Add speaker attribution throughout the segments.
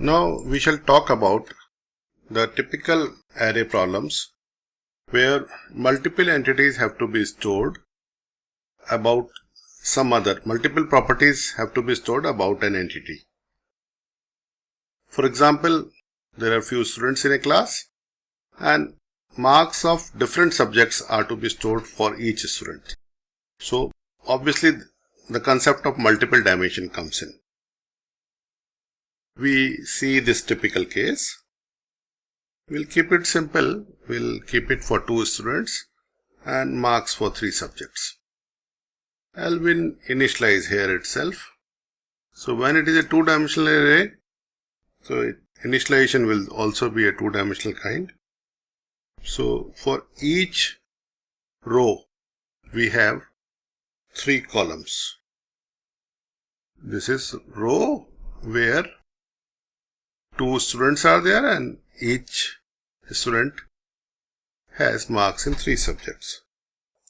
Speaker 1: Now we shall talk about the typical array problems where multiple entities have to be stored about multiple properties have to be stored about an entity. For example, there are few students in a class and marks of different subjects are to be stored for each student. So obviously the concept of multiple dimension comes in. We see this typical case. We'll keep it simple. We'll keep it for 2 students and marks for 3 subjects. I'll initialize here itself. So when it is a 2-dimensional array, so initialization will also be a 2-dimensional kind. So for each row, we have 3 columns. This is row where 2 students are there and each student has marks in 3 subjects.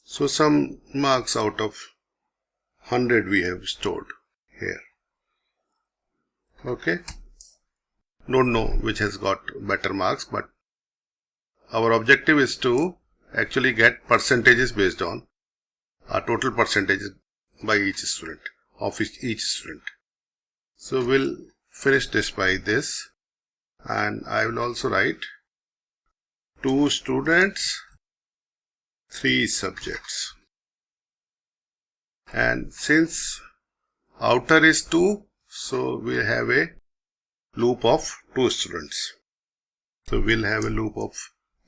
Speaker 1: So some marks out of 100 we have stored here. Okay. Don't know which has got better marks, but our objective is to actually get percentages based on our total percentages by each student, of each student. So we'll finish this by this, and I will also write 2 students, 3 subjects. And since outer is 2, so we have a loop of 2 students. So we'll have a loop of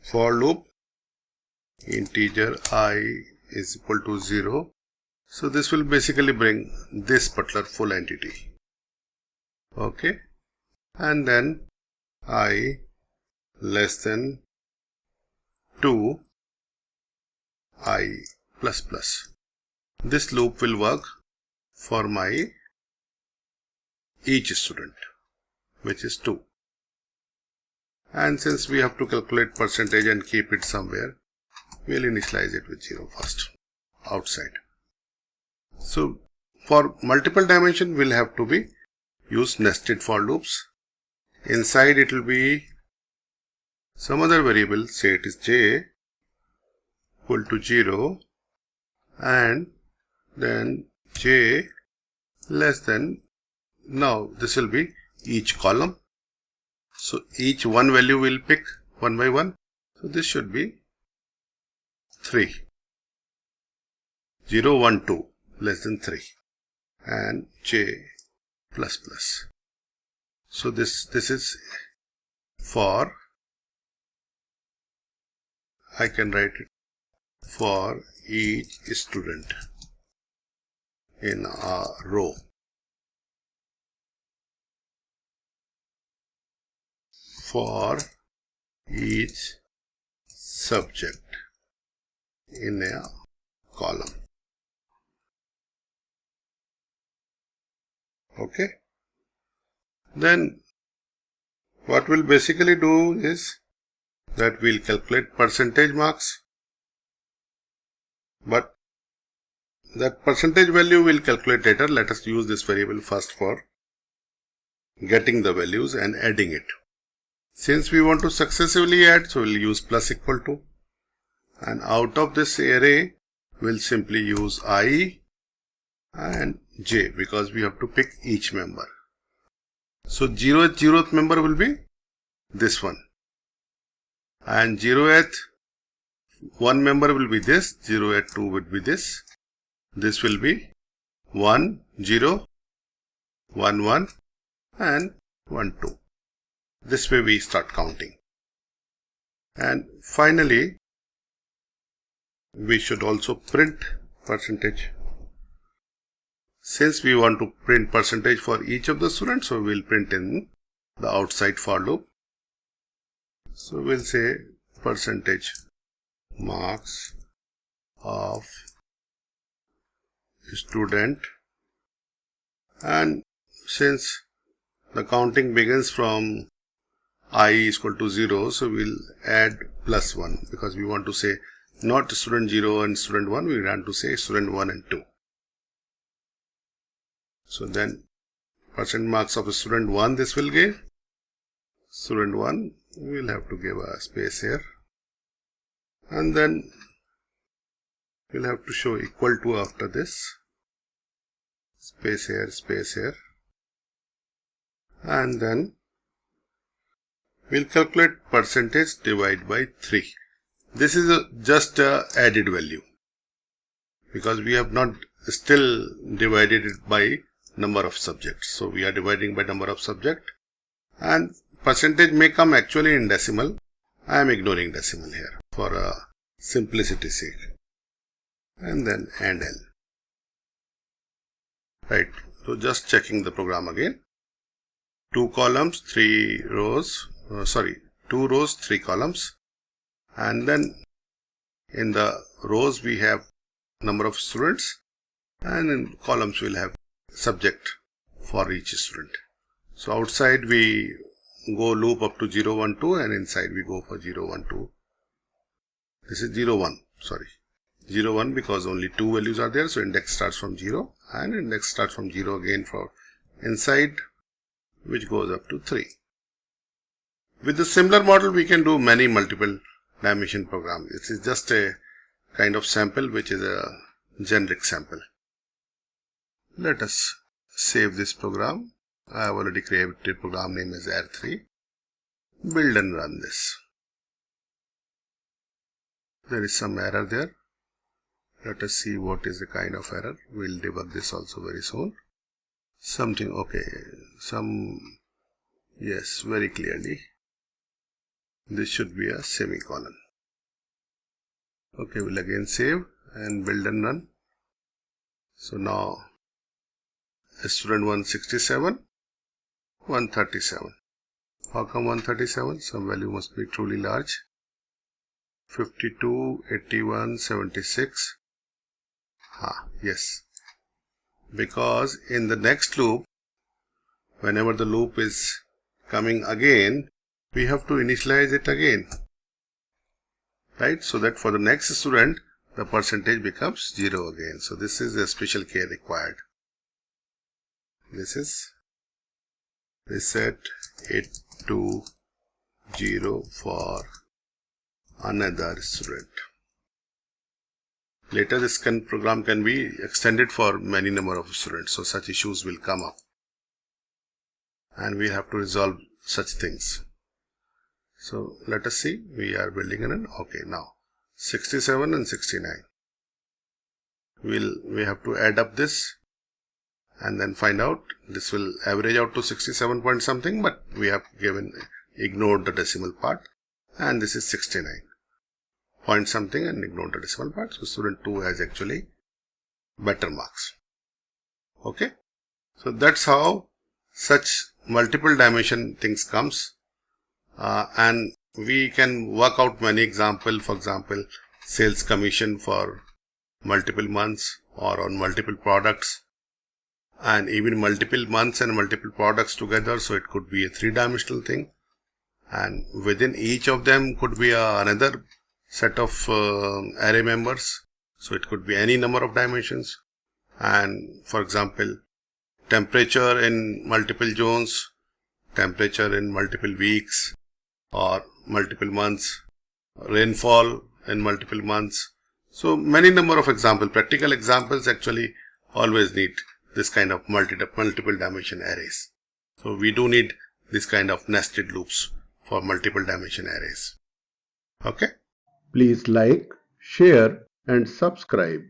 Speaker 1: for loop, integer I is equal to 0. So this will basically bring this particular full entity. Okay. And then I less than 2 I plus plus. This loop will work for my each student, which is 2. And since we have to calculate percentage and keep it somewhere, we'll initialize it with 0 first, outside. So for multiple dimension, we'll have to use nested for loops. Inside it will be some other variable, say it is j equal to 0 and then j less than, now this will be each column. So each one value will pick one by one. So this should be 3. 0, 1, 2 less than 3 and j plus plus. So this is for, I can write it for each student in a row. For each subject in a column. Okay. Then what we'll basically do is that we'll calculate percentage marks, but that percentage value we'll calculate later. Let us use this variable first for getting the values and adding it. Since we want to successively add, so we'll use plus equal to, and out of this array we'll simply use I and j because we have to pick each member. So 0th member will be this one, and 0th one member will be this, 0th 2 would be this. This will be 1, 0, 1, 1 and 1, 2. This way we start counting. And finally, we should also print percentage. Since we want to print percentage for each of the students, so we'll print in the outside for loop. So we'll say percentage marks of student, and since the counting begins from I is equal to 0, so we'll add plus 1 because we want to say not student 0 and student 1, we want to say student 1 and 2. So then percent marks of student 1 this will give, student 1, we'll have to give a space here, and then we'll have to show equal to after this, space here, and then we'll calculate percentage divide by 3. This is just a added value because we have not still divided it by number of subjects. So we are dividing by number of subject, and percentage may come actually in decimal. I am ignoring decimal here for simplicity's sake. And then and L. Right. So just checking the program again. 2 columns, 3 rows. 2 rows, 3 columns. And then in the rows we have number of students, and in columns we'll have subject for each student. So outside we go loop up to 0, 1, 2, and inside we go for 0, 1, 2. This is 0, 1, 0, 1 because only 2 values are there. So index starts from 0 and index starts from 0 again for inside, which goes up to 3. With the similar model, we can do many multiple dimension programs. This is just a kind of sample, which is a generic sample. Let us save this program. I have already created program name as R3. Build and run this. There is some error there. Let us see what is the kind of error. We'll debug this also very soon. Something, okay, yes, very clearly. This should be a semicolon. Okay, we'll again save and build and run. So now student 167, 137. How come 137? Some value must be truly large. 52, 81, 76. Yes. Because in the next loop, whenever the loop is coming again, we have to initialize it again. Right? So that for the next student, the percentage becomes 0 again. So this is a special care required. This is reset it to 0 for another student. Later this program can be extended for many number of students. So such issues will come up. And we have to resolve such things. So let us see. We are building an okay now 67 and 69. We have to add up this and then find out. This will average out to 67 point something, but we have ignored the decimal part, and this is 69 point something and ignored the decimal part. So student 2 has actually better marks. Okay. So that's how such multiple dimension things comes. And we can work out many examples. For example, sales commission for multiple months or on multiple products, and even multiple months and multiple products together. So it could be a 3-dimensional thing, and within each of them could be another set of array members. So it could be any number of dimensions. And for example, temperature in multiple zones, temperature in multiple weeks or multiple months, rainfall in multiple months. So many number of examples, practical examples actually always need this kind of multiple dimension arrays. So we do need this kind of nested loops for multiple dimension arrays. Okay.
Speaker 2: Please like, share and subscribe.